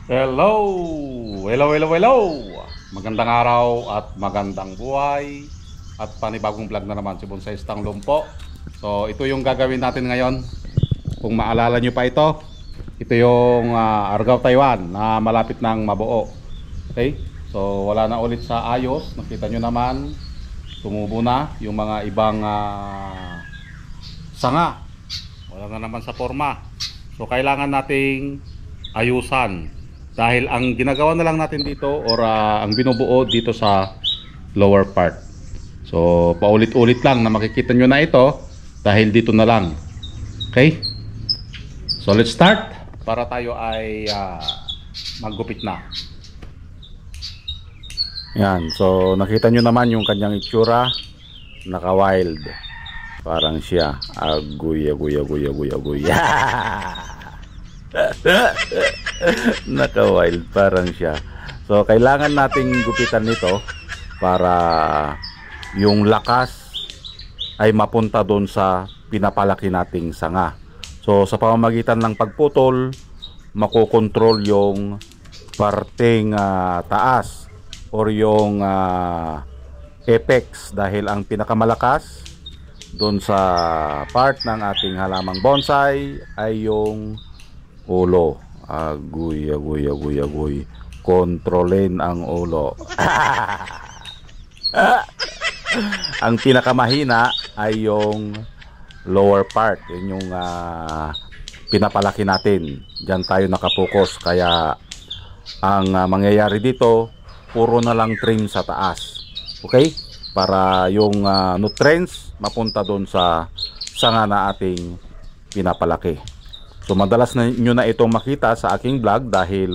Hello! Hello, hello, hello! Magandang araw at magandang buhay at panibagong vlog na naman si Bonsai Stang Lumpo. So ito yung gagawin natin ngayon. Kung maalala nyo pa ito yung Argao Taiwan na malapit ng mabuo. Okay? So wala na ulit sa ayos. Nakita nyo naman, tumubo na yung mga ibang sanga. Wala na naman sa forma. So kailangan nating ayusan. Dahil ang ginagawa na lang natin dito or ang binubuo dito sa lower part. So paulit-ulit lang na makikita nyo na ito dahil dito na lang. Okay? So let's start para tayo ay maggupit na. Yan. So nakita nyo naman yung kanyang itsura. Naka-wild. Parang siya. Aguy, aguy, aguy, aguy, aguy. Naka-wild parang siya. So kailangan nating gupitan nito para yung lakas ay mapunta doon sa pinapalaki nating sanga. So sa pamamagitan ng pagputol, makokontrol yung parteng taas or yung apex, dahil ang pinakamalakas doon sa part ng ating halamang bonsai ay yung ulo. Aguy, aguy, aguy, aguy. Kontrolin ang ulo. Ang pinakamahina ay yung lower part. Yun yung pinapalaki natin. Diyan tayo nakapokus. Kaya ang mangyayari dito, puro na lang trim sa taas. Okay? Para yung nutrients mapunta doon sa sanga na ating pinapalaki. So madalas na nyo na itong makita sa aking vlog dahil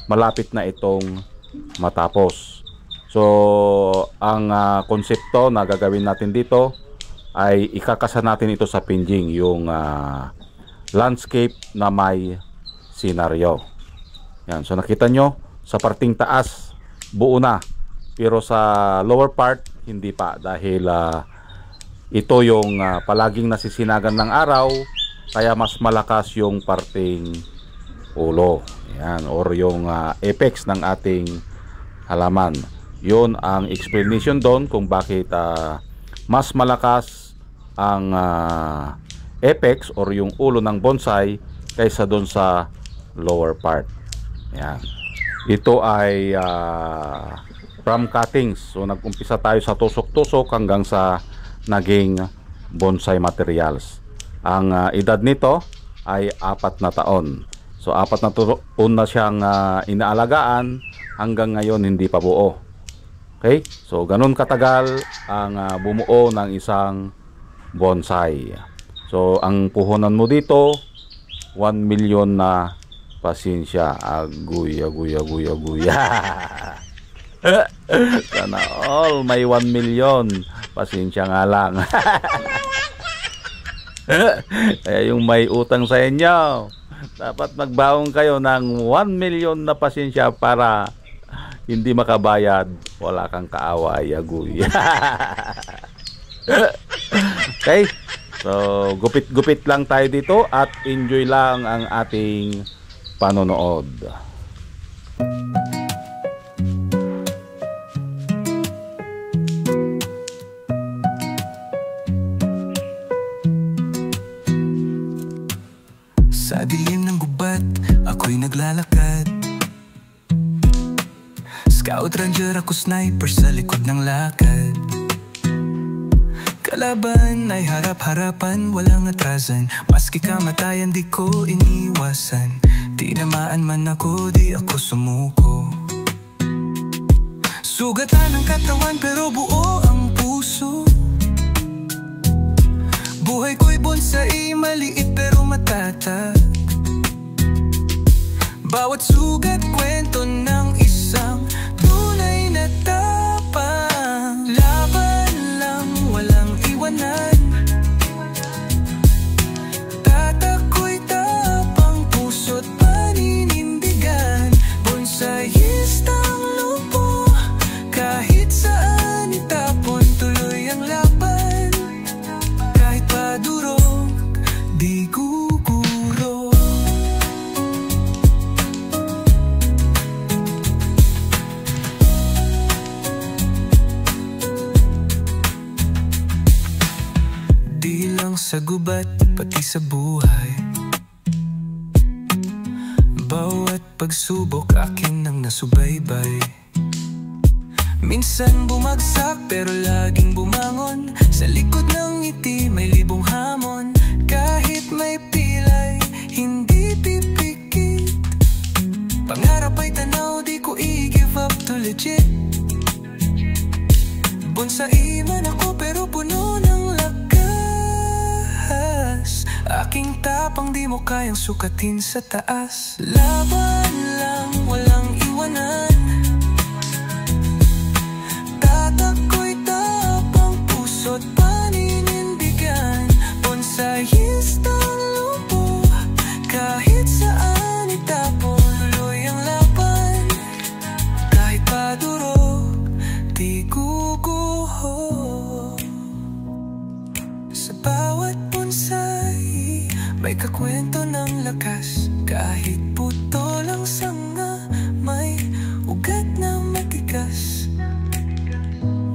malapit na itong matapos. So ang konsepto na gagawin natin dito ay ikakasa natin ito sa pinjing, yung landscape na may senaryo. Yan. So nakita nyo sa parting taas buo na, pero sa lower part hindi pa, dahil ito yung palaging nasisinagan ng araw. Kaya mas malakas yung parting ulo. Yan, or yung apex ng ating halaman. Yun ang explanation doon kung bakit mas malakas ang apex or yung ulo ng bonsai kaysa doon sa lower part. Yan. Ito ay from cuttings. So nag-umpisa tayo sa tusok-tusok hanggang sa naging bonsai materials. Ang edad nito ay 4 na taon. So 4 na taon na siyang inaalagaan, hanggang ngayon hindi pa buo. Okay? So ganun katagal ang bumuo ng isang bonsai. So ang puhunan mo dito 1 million na pasensya. Aguy, aguy, aguy, aguy. Sana all may 1 million. Pasensya nga lang. Kaya yung may utang sa inyo, dapat magbaon kayo ng 1 million na pasensya para hindi makabayad, wala kang kaaway. Aguy. Okay, so gupit-gupit lang tayo dito at enjoy lang ang ating panonood. Sa dilim ng gubat, ako'y naglalakad. Scout ranger ako, sniper sa likod ng lakad. Kalaban ay harap-harapan, walang atrasan. Maski kamatayan di ko iniwasan. Tinamaan man ako, di ako sumuko. Sugatan ang katawan pero buo ang puso. Buhay ko'y bonsai, maliit pero matatag. Bawat sugat kwento ng isang tunay na tapang. Laban lang, walang iwanan. Tatako'y tapang, puso't paninindigan. Bonsaiistang Lumpo, kahit saan itapon, tuloy ang laban. Kahit padurog, di guguro. sa gubat, pati sa buhay. Bawat pagsubok akin ang nasubaybay. Minsan bumagsak pero laging bumangon. Sa likod ng ngiti may libong hamon. Kahit may pilay, hindi pipikit. Pangarap ay tanaw, di ko i-give up to legit. Bonsai man ako pero puno ng lakas. Aking tapang di mo kayang sukatin sa taas. Laban lang, walang iwanan. Tako'y tapang, puso't paninindigan. Bonsaiistang lupo, kahit saan itapon. Tuloy ang laban, kahit padurog, di guguho. Sa bawat bonsai, may kakwento ng lakas. Kahit puto lang sanga, may ugat na matigas.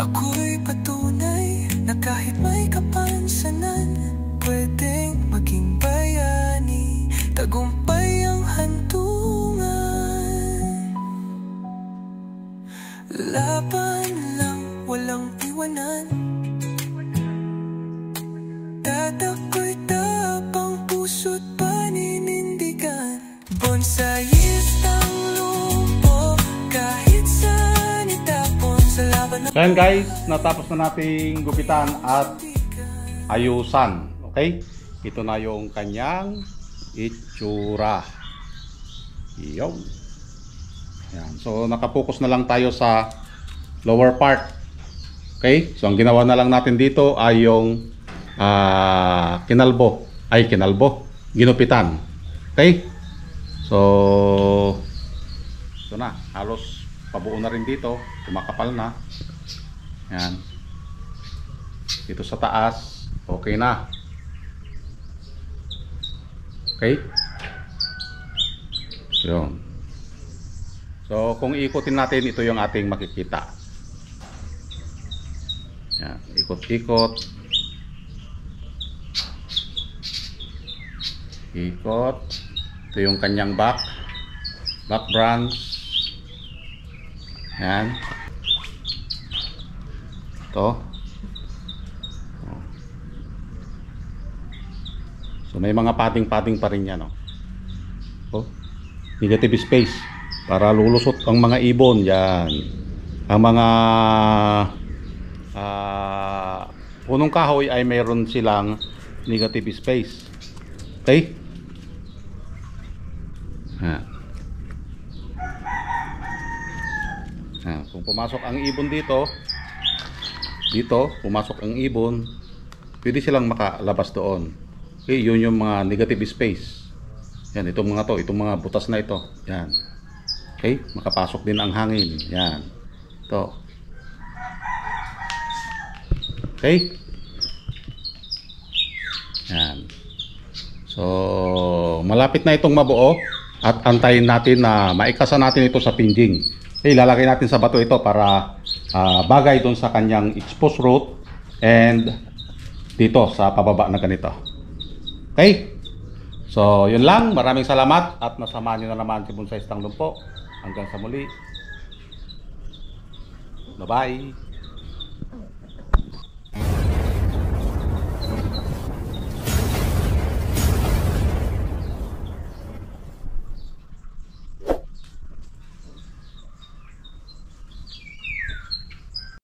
Ako'y patunay na kahit may kapansanan, pwedeng maging bayani, tagumpay ang hantungan. Laban lang, walang iwanan. Tako'y tapang, puso't paninindigan. Bonsaistang lupo, kahit saan itapon. Sa laban ng Ayan guys, natapos na nating gupitan at ayusan. Okay? Ito na yung kanyang itsura. Yung. Ayan. So nakapokus na lang tayo sa lower part. Okay? So ang ginawa na lang natin dito ay yung kinalbo. Ginupitan. Okay? So ito na. Halos pabuo na rin dito. Kumakapal na. Ayan. Dito sa taas, okay na. Okay? Yun. So, kung iikutin natin, ito yung ating makikita. Ayan. Ikot-ikot. Ikot. Ito yung kanyang back branch. Ayan. Ito. So may mga padding-padding pa rin yan. Oh. Negative space para lulusot ang mga ibon. Yan. Ang mga punong kahoy ay mayroon silang negative space. Okay? Kung pumasok ang ibon dito, pumasok ang ibon, pwede silang makalabas doon. Okay, yun yung mga negative space. Yan, itong mga butas na ito. Yan. Okay, makapasok din ang hangin. Yan. Ito. Okay? Yan. So, malapit na itong mabuo at antayin natin na maikasa natin ito sa pinjing. Okay, lalagay natin sa bato ito para bagay doon sa kanyang exposed root and dito sa pababa na ganito. Okay? So, yun lang. Maraming salamat at nasamahan nyo na naman si Bonsaistang Lumpo. Hanggang sa muli. Bye-bye.